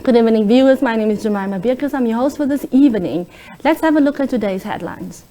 Good evening, viewers. My name is Jemima Birkus. I'm your host for this evening. Let's have a look at today's headlines.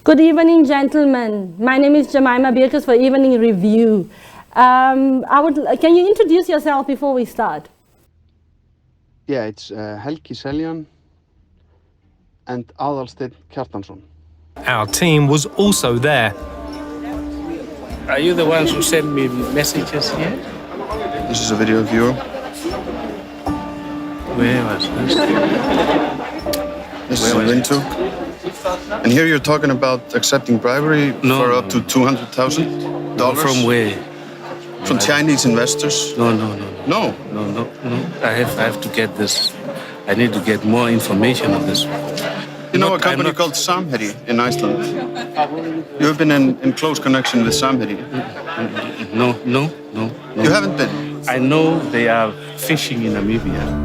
Good evening, gentlemen. My name is Jemima Birkus for Evening Review. Can you introduce yourself before we start? Yeah, it's Helgi Seljan and Aðalsteinn Kjartansson. Our team was also there. Are you the ones who send me messages here? This is a video of you. Where was this? This is a Windhoek. And here you're talking about accepting bribery for up to $200,000. From where? From Chinese investors. No. No? No. I have to get this. I need to get more information on this. You know a company called Samherji in Iceland? You've been in close connection with Samherji. No. You haven't been? I know they are fishing in Namibia.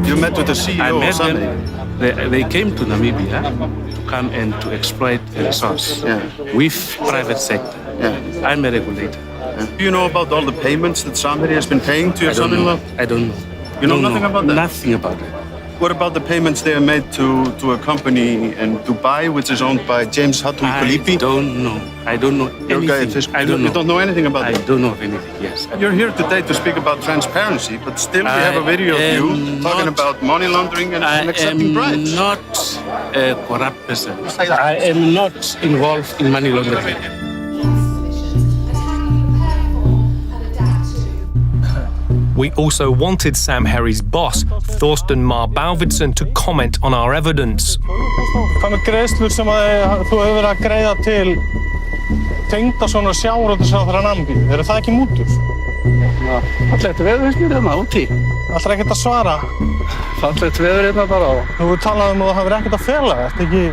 You met with the CEO of Samherji? They came to Namibia to come and to exploit the resource with private sector. Yeah. I'm a regulator. Yeah. Do you know about all the payments that Samherji has been paying to your son-in-law? I don't know. You know nothing about that? Nothing about it. What about the payments they have made to a company in Dubai, which is owned by James Hatui Kalipi? I don't know anything. You don't know anything about that? I don't know anything, yes. You're here today to speak about transparency, but still we have a video of you talking about money laundering and accepting bribes. I am not a corrupt person. I am not involved in money laundering. We also wanted Samherji's boss, Thorsten Mar Bálvidsson, to comment on our evidence. Hvað með greiðslur sem þú hefur verið að greiða til Tengdason og sjávarútvegsráðherra Namibíu? Eru það ekki mútur? Fallegt veður finnst mér hérna úti. Ætlarðu ekkert að svara? Fallegt veður hérna bara. Þú hefur talað að þú hafir ekkert að fela. Ertu ekki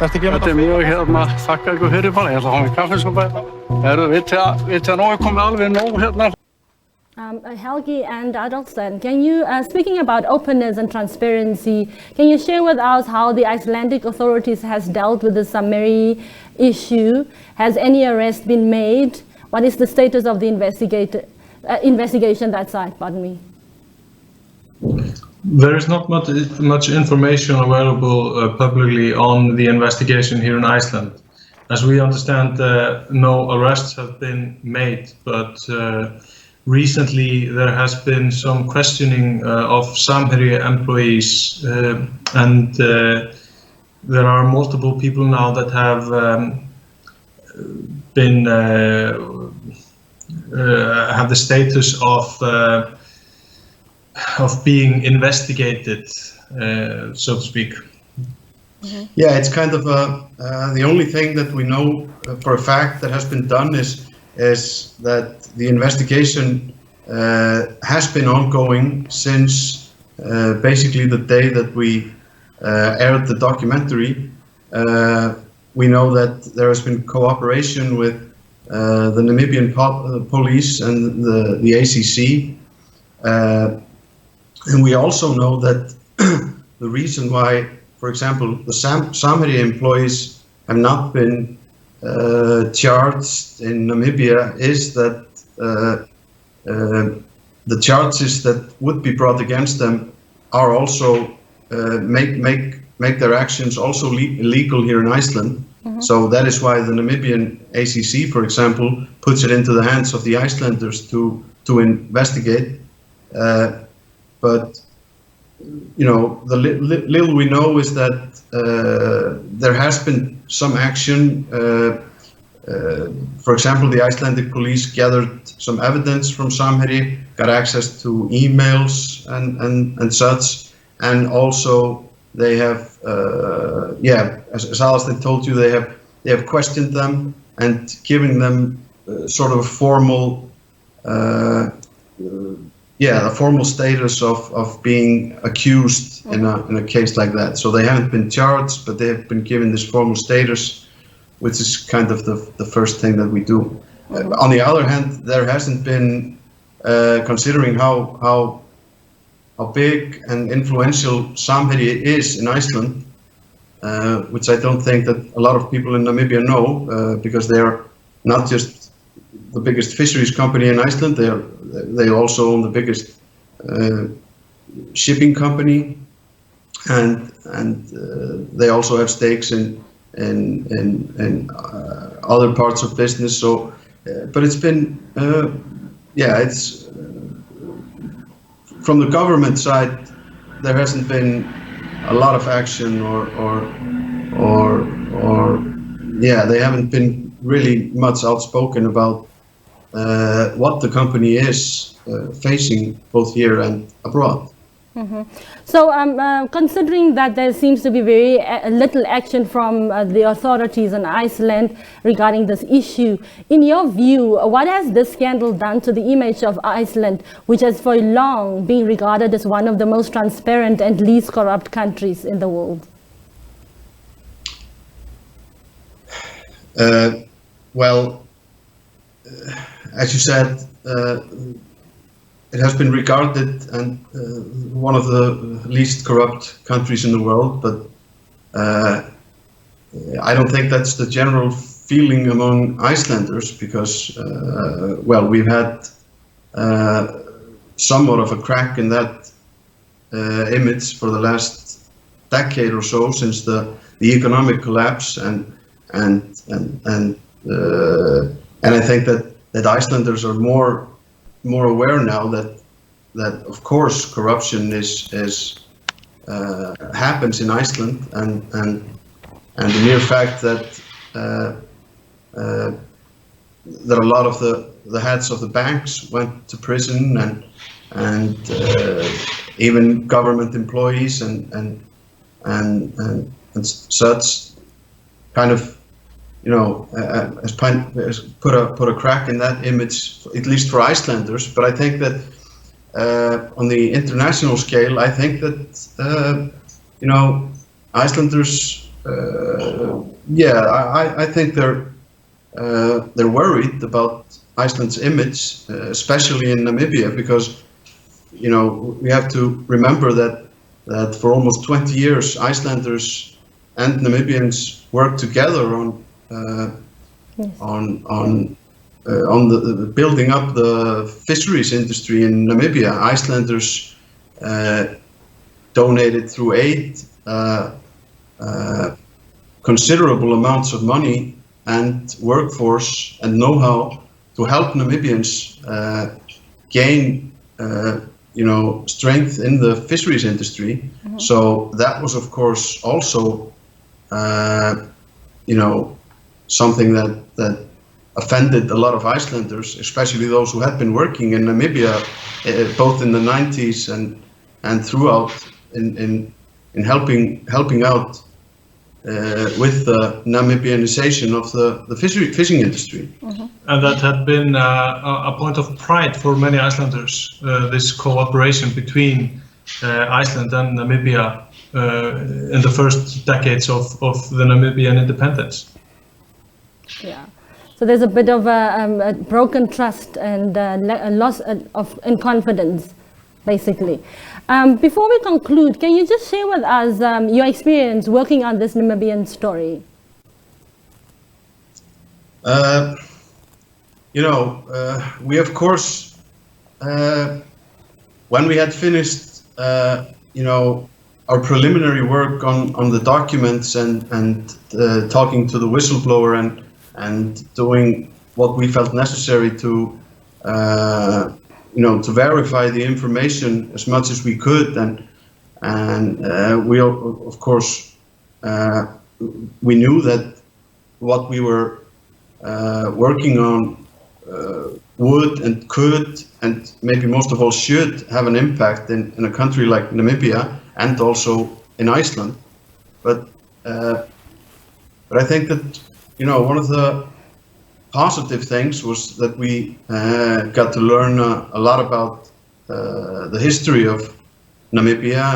Þetta mjög hérna, þakka ykkur fyrir bara. Ég ætla að hafa mig kaffisopa hérna. Vitið að nóg komið alveg nóg hérna. Helgi and Aðalsteinn, can you, speaking about openness and transparency, can you share with us how the Icelandic authorities has dealt with the Samherji issue? Has any arrest been made? What is the status of the investigation that side? Pardon me. There is not much information available publicly on the investigation here in Iceland. As we understand, no arrests have been made, but recently there has been some questioning of Samherji employees, and there are multiple people now that have been have the status of being investigated, so to speak. Mm-hmm. Yeah, it's kind of the only thing that we know for a fact that has been done is that the investigation has been ongoing since basically the day that we aired the documentary. We know that there has been cooperation with the Namibian police and the ACC. And we also know that the reason why, for example, the Samherji employees have not been charged in Namibia is that the charges that would be brought against them are also make their actions also illegal here in Iceland. So that is why the Namibian ACC, for example, puts it into the hands of the Icelanders to investigate. But you know, the little we know is that there has been some action. For example, the Icelandic police gathered some evidence from Samherji, got access to emails and such, and also they have, as Aðalsteinn told you, they have questioned them and given them sort of formal, a formal status of being accused in a case like that. So they haven't been charged, but they have been given this formal status, which is kind of the first thing that we do. On the other hand, there hasn't been, considering how big and influential Samherji is in Iceland, which I don't think that a lot of people in Namibia know, because they are not just the biggest fisheries company in Iceland, they also own the biggest shipping company, and they also have stakes in other parts of business. So, but it's been, it's from the government side, there hasn't been a lot of action, they haven't been really much outspoken about what the company is facing both here and abroad. So considering that there seems to be very little action from the authorities in Iceland regarding this issue, in your view, what has this scandal done to the image of Iceland, which has for long been regarded as one of the most transparent and least corrupt countries in the world? Well, as you said, it has been regarded and one of the least corrupt countries in the world, but I don't think that's the general feeling among Icelanders, because we've had somewhat of a crack in that image for the last decade or so, since the economic collapse, and I think that Icelanders are more aware now that of course corruption happens in Iceland, and the mere fact that a lot of the heads of the banks went to prison, and even government employees and such, kind of, you know, has put a crack in that image, at least for Icelanders. But I think that on the international scale, I think that you know, Icelanders, I think they're worried about Iceland's image, especially in Namibia, because, you know, we have to remember that for almost 20 years, Icelanders and Namibians worked together on the building up the fisheries industry in Namibia. Icelanders donated through aid considerable amounts of money and workforce and know-how to help Namibians gain you know, strength in the fisheries industry. So that was, of course, also you know, something that offended a lot of Icelanders, especially those who had been working in Namibia both in the 90s and throughout in helping out with the Namibianization of the fishing industry. And that had been a point of pride for many Icelanders, this cooperation between Iceland and Namibia in the first decades of the Namibian independence. Yeah, so there's a bit of a broken trust and a loss in confidence basically. Before we conclude, can you just share with us your experience working on this Namibian story? We of course, when we had finished, our preliminary work on the documents and talking to the whistleblower and doing what we felt necessary to verify the information as much as we could, and we of course we knew that what we were working on would and could and maybe most of all should have an impact in a country like Namibia and also in Iceland, but I think that one of the positive things was that we got to learn a lot about the history of Namibia,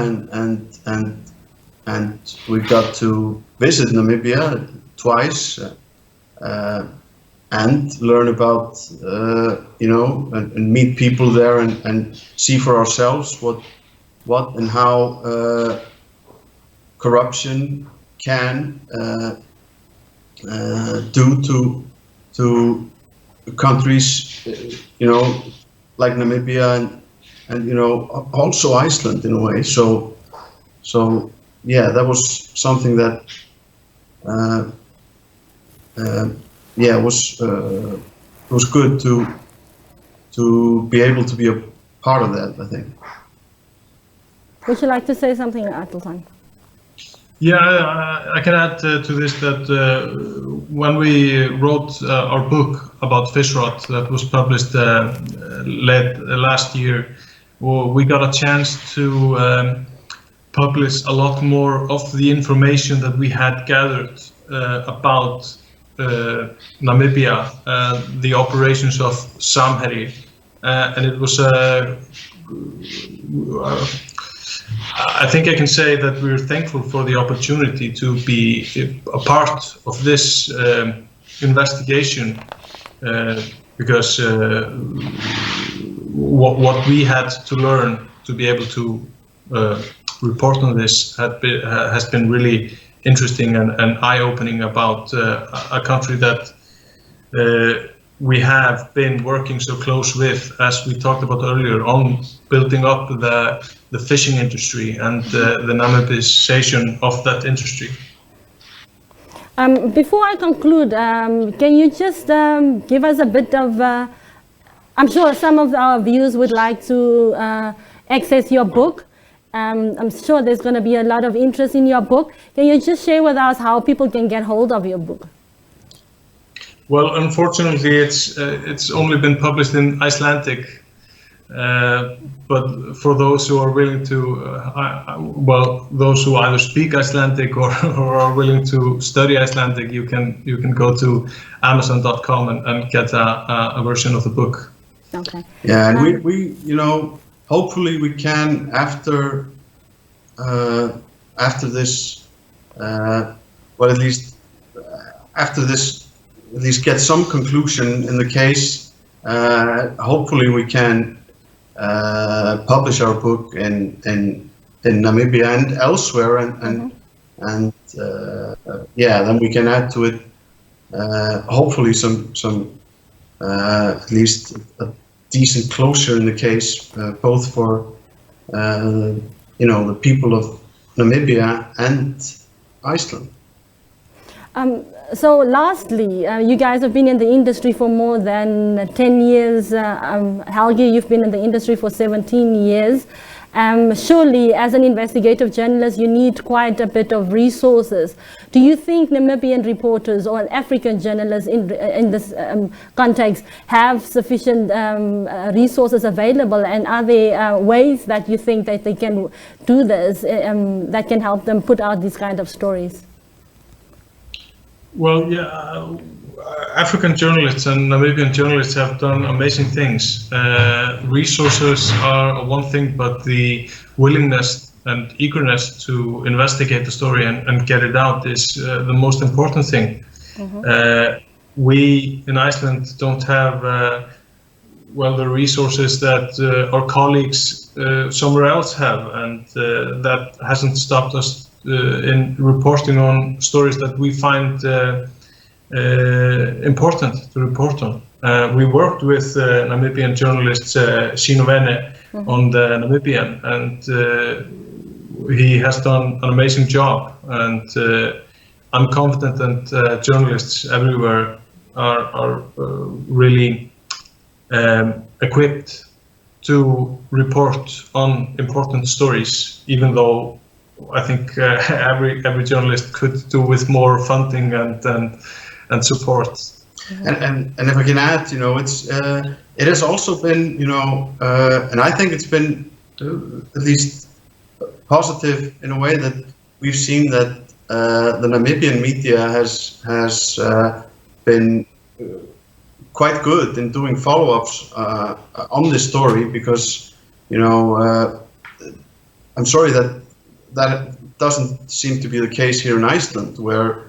and we got to visit Namibia twice and learn about and meet people there and see for ourselves what and how corruption can do to countries, like Namibia and also Iceland in a way. So yeah, that was something that was good to be able to be a part of that, I think. Would you like to say something, Aðalsteinn? Yeah, I can add to this that when we wrote our book about Fishrot that was published last year, we got a chance to publish a lot more of the information that we had gathered about Namibia, the operations of Samherji, and it was I think I can say that we're thankful for the opportunity to be a part of this investigation, because what we had to learn to be able to report on this has been really interesting and eye-opening about a country that we have been working so close with, as we talked about earlier, on building up the fishing industry and the Namibization of that industry. Before I conclude, can you just give us a bit of, I'm sure some of our viewers would like to access your book. I'm sure there's going to be a lot of interest in your book. Can you just share with us how people can get hold of your book? Well, unfortunately, it's only been published in Icelandic, but for those who are willing to, those who either speak Icelandic or are willing to study Icelandic, you can go to Amazon.com and get a version of the book. Okay. Yeah, and we hopefully we can after this, at least get some conclusion in the case. Hopefully we can publish our book in Namibia and elsewhere, and then we can add to it hopefully some at least a decent closure in the case, both for the people of Namibia and Iceland. So lastly, you guys have been in the industry for more than 10 years. Helgi, you've been in the industry for 17 years. Surely, as an investigative journalist, you need quite a bit of resources. Do you think Namibian reporters or African journalists in this context have sufficient resources available? And are there ways that you think that they can do this that can help them put out these kind of stories? Well, yeah, African journalists and Namibian journalists have done amazing things. Resources are one thing, but the willingness and eagerness to investigate the story and get it out is the most important thing. Mm-hmm. We in Iceland don't have the resources that our colleagues somewhere else have, and that hasn't stopped us in reporting on stories that we find important to report on. We worked with Namibian journalist Sinovene on the Namibian, and he has done an amazing job, and I'm confident that journalists everywhere are really equipped to report on important stories, even though I think every journalist could do with more funding and support. And if I can add, it has also been, and I think it's been at least positive in a way that we've seen that the Namibian media has been quite good in doing follow-ups on this story, because I'm sorry that doesn't seem to be the case here in Iceland, where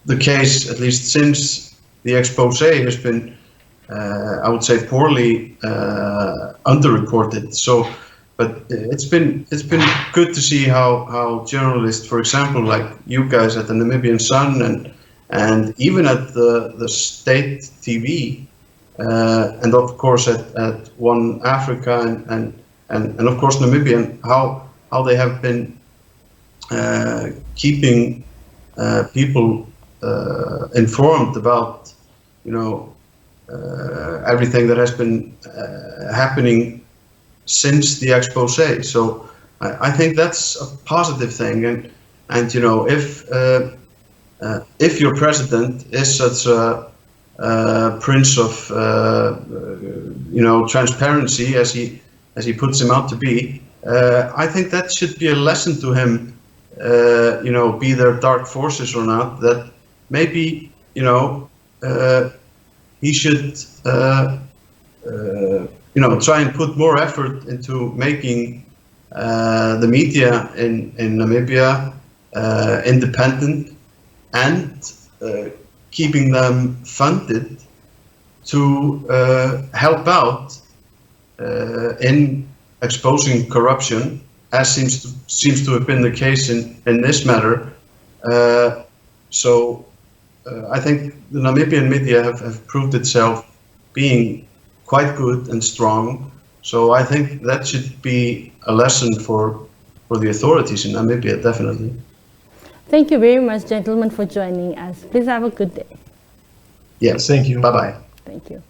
the case, at least since the expose, has been I would say poorly underreported. So, but it's been good to see how journalists, for example, like you guys at the Namibian Sun and even at the state TV, and of course at One Africa and of course Namibian, how they have been keeping people informed about everything that has been happening since the expose. So I think that's a positive thing, and if your president is such a prince of transparency as he puts him out to be, I think that should be a lesson to him. Be there dark forces or not, that maybe he should try and put more effort into making the media in Namibia independent, and keeping them funded to help out in exposing corruption, as seems to have been the case in this matter. So I think the Namibian media have proved itself being quite good and strong. So I think that should be a lesson for the authorities in Namibia, definitely. Thank you very much, gentlemen, for joining us. Please have a good day. Yes, thank you. Bye-bye. Thank you.